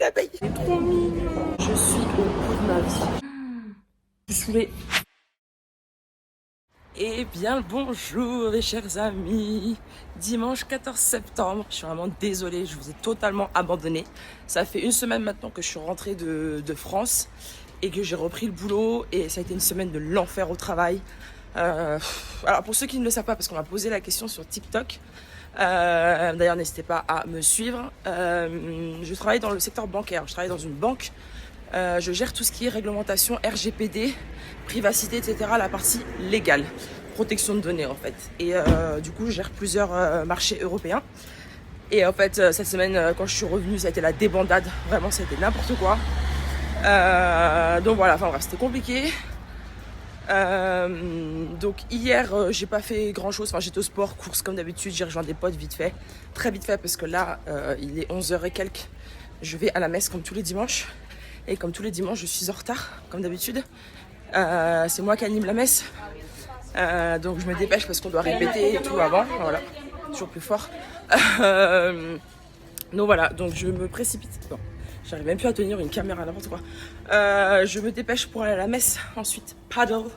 la paye. C'est trop mignon. Je suis au bout de ma vie. Je suis saoulée. Eh bien le bonjour les chers amis, dimanche 14 septembre, je suis vraiment désolée, je vous ai totalement abandonné. Ça fait une semaine maintenant que je suis rentrée de France et que j'ai repris le boulot et ça a été une semaine de l'enfer au travail. Alors pour ceux qui ne le savent pas, parce qu'on m'a posé la question sur TikTok, d'ailleurs n'hésitez pas à me suivre, je travaille dans le secteur bancaire, je travaille dans une banque. Je gère tout ce qui est réglementation RGPD, privacité, etc. La partie légale, protection de données en fait. Et du coup, je gère plusieurs marchés européens. Et en fait, cette semaine, quand je suis revenue, ça a été la débandade. Vraiment, ça a été n'importe quoi. Donc voilà, enfin bref, c'était compliqué. Donc hier, j'ai pas fait grand chose. Enfin, j'étais au sport, course comme d'habitude. J'ai rejoint des potes vite fait. Très vite fait parce que là, il est 11h et quelques. Je vais à la messe comme tous les dimanches. Et comme tous les dimanches, je suis en retard, comme d'habitude. C'est moi qui anime la messe. Donc je me dépêche parce qu'on doit répéter et tout avant. Voilà, toujours plus fort. Donc voilà, donc je me précipite. Non, j'arrive même plus à tenir une caméra, n'importe quoi. Je me dépêche pour aller à la messe. Ensuite, paddle.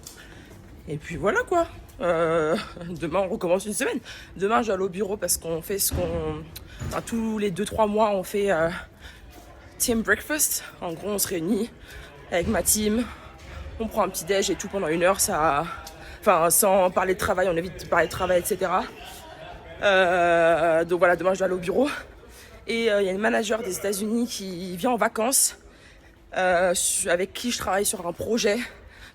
Et puis voilà quoi. Demain, on recommence une semaine. Demain, je vais aller au bureau parce qu'on fait ce qu'on... Enfin, tous les 2-3 mois, on fait... team breakfast, en gros on se réunit avec ma team, on prend un petit déj et tout pendant 1 heure, ça, enfin sans parler de travail, on évite de parler de travail, etc. Donc voilà, demain je dois aller au bureau et il y a une manager des États-Unis qui vient en vacances, avec qui je travaille sur un projet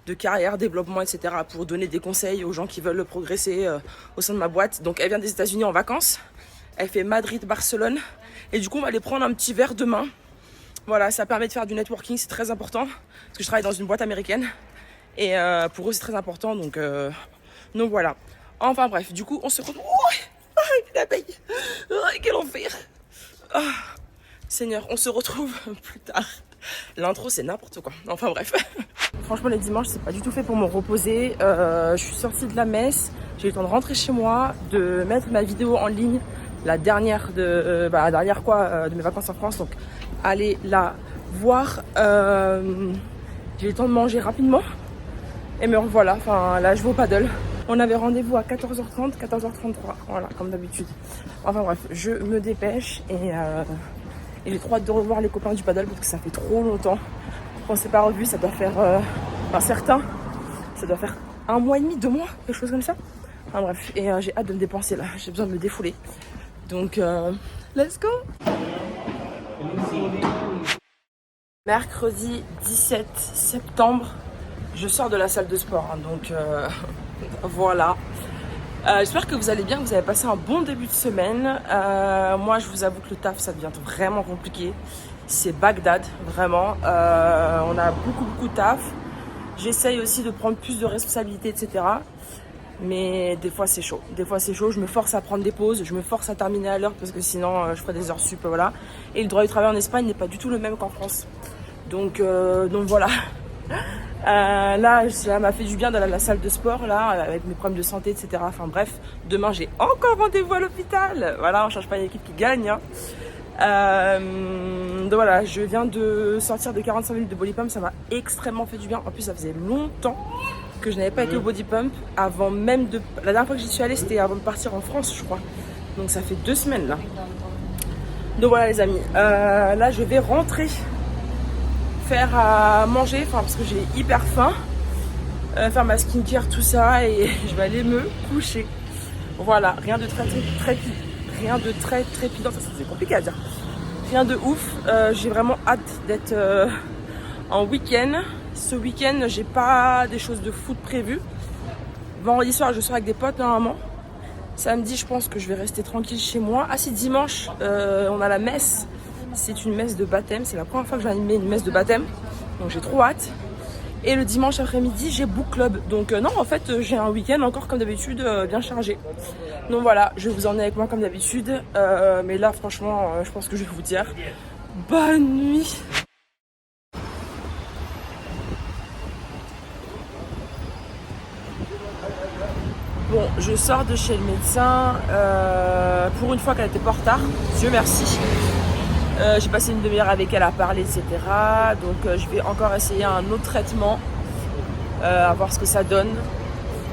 de carrière, développement, etc. pour donner des conseils aux gens qui veulent progresser au sein de ma boîte. Donc elle vient des États-Unis en vacances, elle fait Madrid-Barcelone et du coup on va aller prendre un petit verre demain. Voilà, ça permet de faire du networking, c'est très important parce que je travaille dans une boîte américaine et pour eux c'est très important, donc voilà. Enfin bref, du coup on se retrouve. Oh, la paye, oh, quel enfer. Oh, Seigneur, on se retrouve plus tard. L'intro c'est n'importe quoi. Enfin bref. Franchement les dimanches c'est pas du tout fait pour me reposer. Je suis sortie de la messe, j'ai eu le temps de rentrer chez moi, de mettre ma vidéo en ligne, la dernière de mes vacances en France, donc allez la voir. J'ai eu le temps de manger rapidement et me revoilà, enfin là je vais au paddle. On avait rendez-vous à 14h30, 14h33, voilà comme d'habitude. Enfin bref, je me dépêche et j'ai trop hâte de revoir les copains du paddle parce que ça fait trop longtemps qu'on s'est pas revus. Ça doit faire, certains, ça doit faire 1 mois et demi, 2 mois, quelque chose comme ça. Enfin bref, et j'ai hâte de me dépenser là, j'ai besoin de me défouler. Donc let's go. Mercredi 17 septembre, je sors de la salle de sport, hein, donc voilà. J'espère que vous allez bien, que vous avez passé un bon début de semaine. Moi, je vous avoue que le taf, ça devient vraiment compliqué. C'est Bagdad, vraiment. On a beaucoup de taf. J'essaye aussi de prendre plus de responsabilités, etc. Mais des fois, c'est chaud. Des fois, c'est chaud. Je me force à prendre des pauses. Je me force à terminer à l'heure parce que sinon, je ferai des heures sup, voilà. Et le droit du travail en Espagne n'est pas du tout le même qu'en France. Donc voilà. Là, ça m'a fait du bien d'aller à la salle de sport, là, avec mes problèmes de santé, etc. Enfin bref, demain, j'ai encore rendez-vous à l'hôpital. Voilà, on ne cherche pas une équipe qui gagne. Hein. Donc voilà, je viens de sortir de 45 minutes de body pump. Ça m'a extrêmement fait du bien. En plus, ça faisait longtemps que je n'avais pas été au body pump. Avant même de... La dernière fois que j'y suis allée, c'était avant de partir en France, je crois. Donc ça fait 2 semaines, là. Donc voilà, les amis. Là, je vais rentrer faire à manger, enfin parce que j'ai hyper faim, faire ma skincare, tout ça, et je vais aller me coucher. Voilà, rien de très trépidant, ça c'est compliqué à dire. Rien de ouf, j'ai vraiment hâte d'être en week-end. Ce week-end, j'ai pas des choses de foot prévues. Vendredi soir, je sors avec des potes normalement. Samedi, je pense que je vais rester tranquille chez moi. Ah si, dimanche, on a la messe. C'est une messe de baptême, c'est la première fois que j'ai animé une messe de baptême, donc j'ai trop hâte. Et le dimanche après-midi, j'ai book club, donc non, en fait, j'ai un week-end encore comme d'habitude bien chargé. Donc voilà, je vais vous emmener avec moi comme d'habitude, mais là, franchement, je pense que je vais vous dire bonne nuit. Bon, je sors de chez le médecin, pour une fois qu'elle n'était pas en retard, Dieu merci. J'ai passé une demi-heure avec elle à parler, etc. Donc je vais encore essayer un autre traitement, à voir ce que ça donne.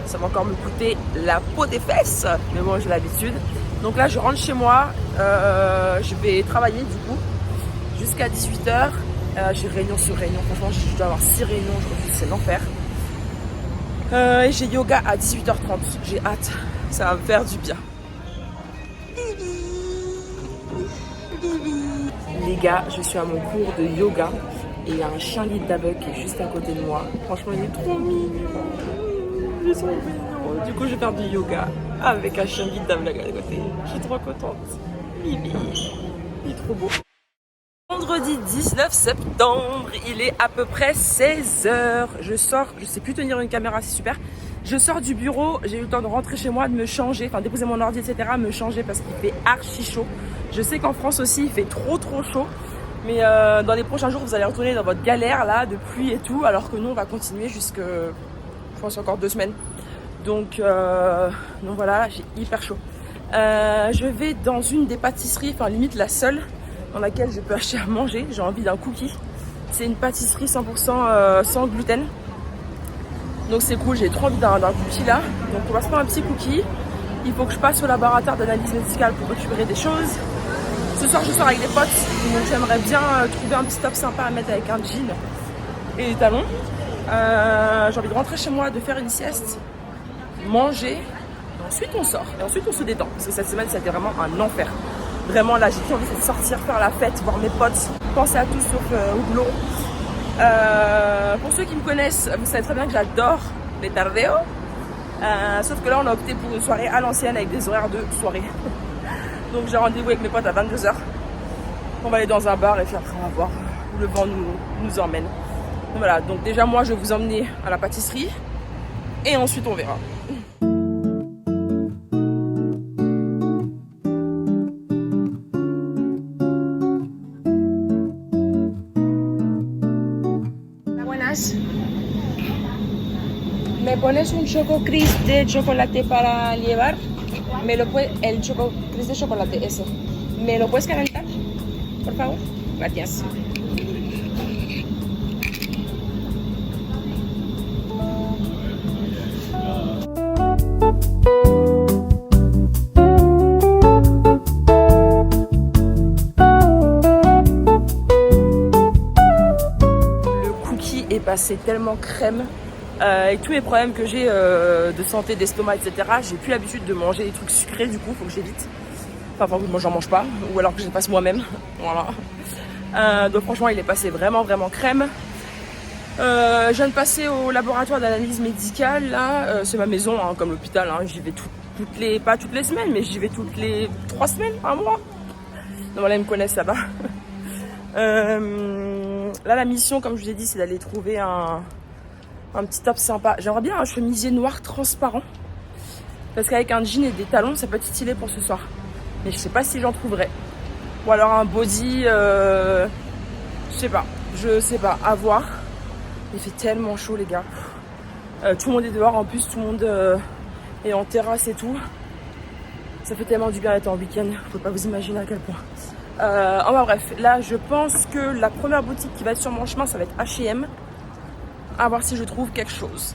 Ça va encore me coûter la peau des fesses, mais bon, j'ai l'habitude. Donc là, je rentre chez moi, je vais travailler du coup jusqu'à 18h. J'ai réunion sur réunion, franchement, je dois avoir 6 réunions aujourd'hui, c'est l'enfer. Et j'ai yoga à 18h30, j'ai hâte, ça va me faire du bien. Les gars, je suis à mon cours de yoga et il y a un chien guide d'aveugle qui est juste à côté de moi. Franchement, il est trop mignon. Ils sont mignons. Du coup, je vais faire du yoga avec un chien guide d'aveugle à côté. Je suis trop contente. Bibi, il est trop beau. Vendredi 19 septembre, il est à peu près 16h. Je sors, je sais plus tenir une caméra, c'est super. Je sors du bureau, j'ai eu le temps de rentrer chez moi, de me changer, enfin déposer mon ordi, etc. Me changer parce qu'il fait archi chaud. Je sais qu'en France aussi, il fait trop chaud. Mais dans les prochains jours, vous allez retourner dans votre galère là, de pluie et tout. Alors que nous, on va continuer jusque, je pense, encore 2 semaines. Donc voilà, j'ai hyper chaud. Je vais dans une des pâtisseries, enfin limite la seule dans laquelle je peux acheter à manger. J'ai envie d'un cookie. C'est une pâtisserie 100% sans gluten. Donc c'est cool, j'ai trop envie d'un cookie là. Donc on va se faire un petit cookie. Il faut que je passe au laboratoire d'analyse médicale pour récupérer des choses. Ce soir je sors avec des potes. Donc j'aimerais bien trouver un petit top sympa à mettre avec un jean et des talons. J'ai envie de rentrer chez moi, de faire une sieste, manger. Et ensuite on sort. Et ensuite on se détend. Parce que cette semaine c'était vraiment un enfer. Vraiment là j'ai plus envie de sortir, faire la fête, voir mes potes, penser à tout sauf au boulot. Pour ceux qui me connaissent, vous savez très bien que j'adore les tardeos. Sauf que là on a opté pour une soirée à l'ancienne avec des horaires de soirée. Donc j'ai rendez-vous avec mes potes à 22h. On va aller dans un bar et puis après on va voir où le vent nous emmène. Donc voilà, donc déjà moi je vais vous emmener à la pâtisserie et ensuite on verra. ¿Me pones un choco crisp de chocolate para llevar? El choco crisp de chocolate, ese. ¿Me lo puedes calentar, por favor? Gracias. Le cookie est passé tellement crème. Et tous les problèmes que j'ai de santé, d'estomac, etc. J'ai plus l'habitude de manger des trucs sucrés, du coup, faut que j'évite. Enfin, moi j'en mange pas, ou alors que je les passe moi-même. Voilà. Donc franchement, il est passé vraiment crème. Je viens de passer au laboratoire d'analyse médicale, là. C'est ma maison, hein, comme l'hôpital. Hein. J'y vais pas toutes les semaines, mais j'y vais toutes les 3 semaines, un mois. Donc voilà, ils me connaissent là-bas. Là, la mission, comme je vous ai dit, c'est d'aller trouver un petit top sympa. J'aimerais bien un chemisier noir transparent. Parce qu'avec un jean et des talons, ça peut être stylé pour ce soir. Mais je sais pas si j'en trouverai. Ou alors un body, je sais pas, à voir. Il fait tellement chaud les gars. Tout le monde est dehors en plus, tout le monde est en terrasse et tout. Ça fait tellement du bien d'être en week-end, faut pas vous imaginer à quel point. Enfin bref, là je pense que la première boutique qui va être sur mon chemin, ça va être H&M. À voir si je trouve quelque chose.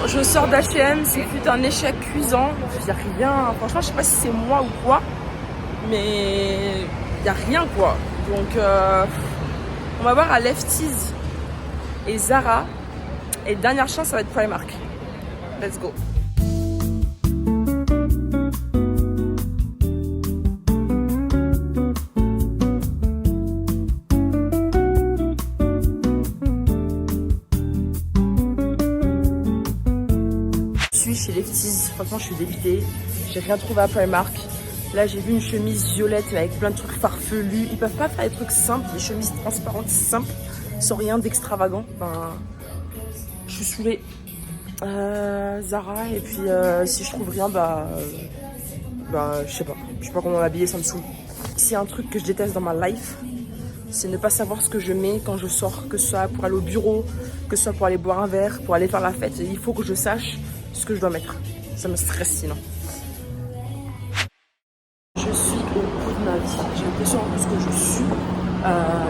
Je sors d'H&M, c'est un échec cuisant. Il n'y a rien, franchement je sais pas si c'est moi ou quoi, mais il n'y a rien quoi. Donc on va voir à Lefties et Zara. Et dernière chance, ça va être Primark. Let's go. Je suis chez Lefties. Franchement, je suis débutée. J'ai rien trouvé à Primark. Là, j'ai vu une chemise violette avec plein de trucs farfelus. Ils peuvent pas faire des trucs simples, des chemises transparentes simples, sans rien d'extravagant. Enfin, je suis saoulée. Zara, et puis si je trouve rien, je sais pas. Je sais pas comment m'habiller, ça me saoule. S'il y a un truc que je déteste dans ma life, c'est ne pas savoir ce que je mets quand je sors, que ce soit pour aller au bureau, que ce soit pour aller boire un verre, pour aller faire la fête. Il faut que je sache ce que je dois mettre. Ça me stresse sinon. Je suis au bout de ma vie. J'ai l'impression en plus que je suis.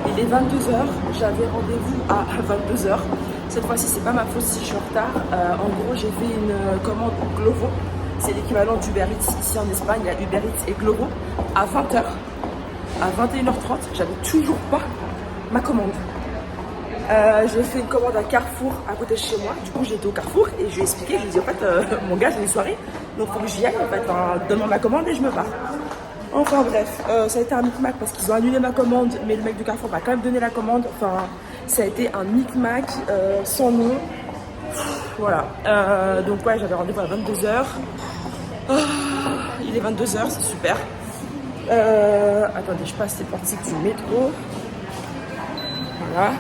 Il est 22h. J'avais rendez-vous à 22h. Cette fois-ci, c'est pas ma faute si je suis en retard. En gros, j'ai fait une commande Glovo. C'est l'équivalent d'Uber Eats ici en Espagne. Il y a Uber Eats et Glovo à 20h. À 21h30, j'avais toujours pas ma commande. J'ai fait une commande à Carrefour à côté de chez moi. Du coup, j'ai été au Carrefour et je lui ai expliqué. Je lui ai dit, en fait, mon gars, j'ai une soirée. Donc, faut que j'y aille. En fait, donne-moi ma commande et je me barre. Enfin, bref, ça a été un micmac parce qu'ils ont annulé ma commande. Mais le mec du Carrefour m'a quand même donné la commande. Enfin, ça a été un micmac sans nom. Voilà. Donc, ouais, j'avais rendez-vous à 22h. Il est 22h, c'est super. Attendez, je passe les portiques du métro. Voilà.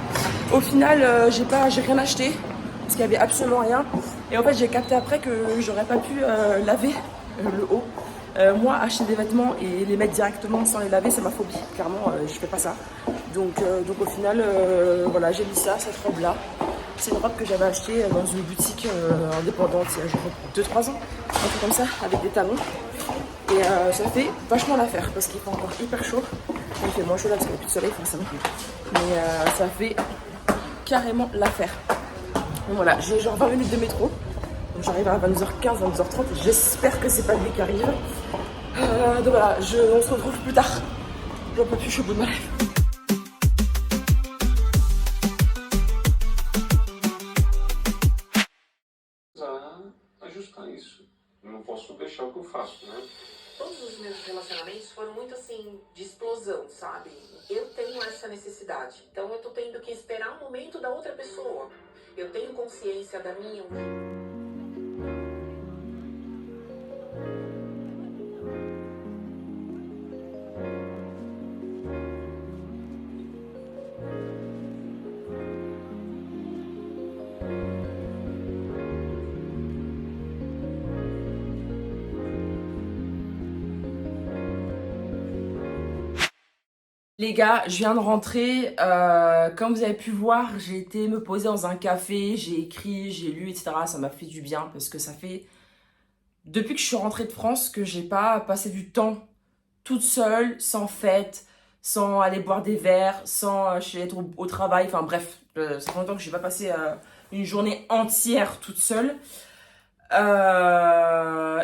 Au final, j'ai rien acheté parce qu'il y avait absolument rien. Et en fait, j'ai capté après que j'aurais pas pu laver le haut. Moi, acheter des vêtements et les mettre directement sans les laver, c'est ma phobie. Clairement, je fais pas ça. Donc au final, voilà, j'ai mis ça, cette robe-là. C'est une robe que j'avais achetée dans une boutique indépendante il y a genre 2-3 ans, un truc comme ça, avec des talons. Et ça fait vachement l'affaire parce qu'il fait encore hyper chaud. Il fait moins chaud là parce qu'il n'y a plus de soleil forcément. Mais ça fait carrément l'affaire. Donc voilà, j'ai genre 20 minutes de métro. Donc j'arrive à 22h15, 22h30. J'espère que c'est pas lui qui arrive. Donc voilà, on se retrouve plus tard. J'en peux plus, je suis au bout de ma life. Ajustar isso. Eu não posso deixar o que eu faço, né? Todos os meus relacionamentos foram muito assim, de explosão, sabe? Eu tenho essa necessidade. Então eu tô tendo que esperar um momento da outra pessoa. Eu tenho consciência da minha. Les gars, je viens de rentrer. Comme vous avez pu voir, j'ai été me poser dans un café, j'ai écrit, j'ai lu, etc. Ça m'a fait du bien parce que ça fait depuis que je suis rentrée de France que j'ai pas passé du temps toute seule, sans fête, sans aller boire des verres, sans être au travail. Enfin bref, ça fait longtemps que j'ai pas passé une journée entière toute seule.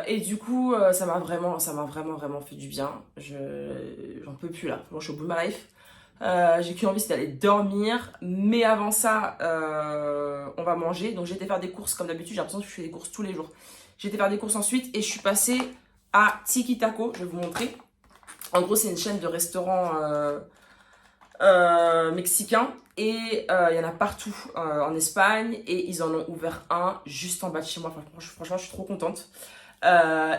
Et du coup, ça m'a vraiment fait du bien. J'en peux plus là. Bon, je suis au bout de ma life. J'ai qu'une envie, c'est d'aller dormir. Mais avant ça, on va manger. Donc j'ai été faire des courses comme d'habitude. J'ai l'impression que je fais des courses tous les jours. J'ai été faire des courses ensuite et je suis passée à Tiki Taco. Je vais vous montrer. En gros, c'est une chaîne de restaurants mexicains. Et il y en a partout en Espagne. Et ils en ont ouvert un juste en bas de chez moi. Franchement, je suis trop contente.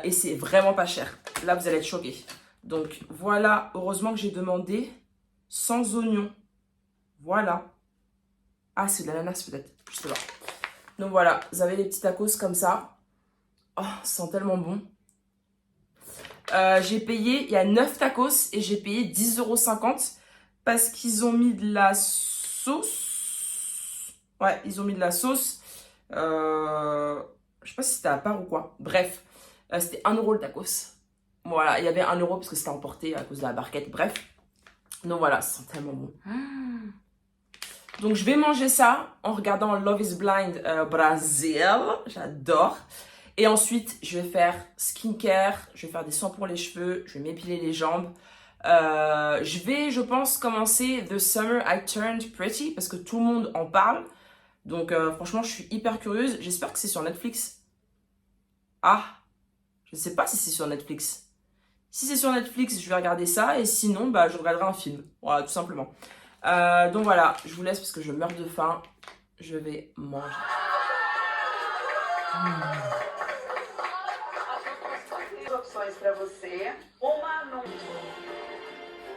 Et c'est vraiment pas cher. Là, vous allez être choqués. Donc, voilà. Heureusement que j'ai demandé sans oignon. Voilà. Ah, c'est de l'ananas peut-être. Je sais pas. Donc, voilà. Vous avez les petits tacos comme ça. Oh, ça sent tellement bon. J'ai payé, il y a 9 tacos et j'ai payé 10,50 € parce qu'ils ont mis de la sauce. Ouais, ils ont mis de la sauce. Je sais pas si c'était à part ou quoi. Bref, c'était 1 € le tacos. Voilà, il y avait 1 € parce que c'était emporté à cause de la barquette. Bref, donc voilà, ça sent tellement bon. Donc je vais manger ça en regardant Love is Blind Brazil. J'adore. Et ensuite, je vais faire skincare, je vais faire des soins pour les cheveux, je vais m'épiler les jambes. Je vais, je pense, commencer The Summer I Turned Pretty parce que tout le monde en parle. Donc franchement, je suis hyper curieuse. J'espère que c'est sur Netflix. Ah, je ne sais pas si c'est sur Netflix. Si c'est sur Netflix, je vais regarder ça. Et sinon, bah, je regarderai un film. Voilà, tout simplement. Donc voilà, je vous laisse parce que je meurs de faim. Je vais manger. Opções para você. Uma não.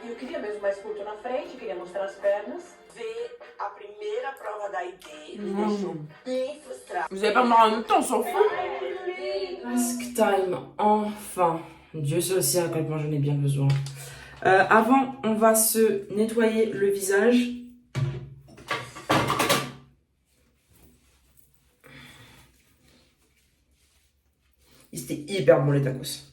Eu queria mesmo mais curto na frente, queria mostrar as pernas. Ver a primeira prova da ID me deixou bem frustrada. Vous avez pas marre en même temps, on s'en fout. Ask time, enfin. Dieu seul sait à quel point j'en ai bien besoin. Avant, on va se nettoyer le visage. C'était hyper bon les tacos.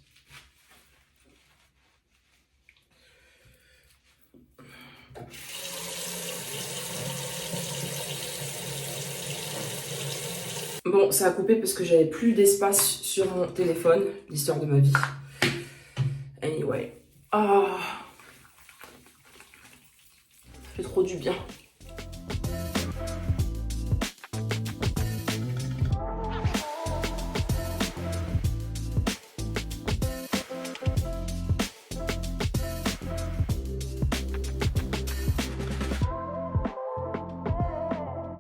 Bon, ça a coupé parce que j'avais plus d'espace sur mon téléphone, l'histoire de ma vie. Anyway. Ah, ça fait trop du bien.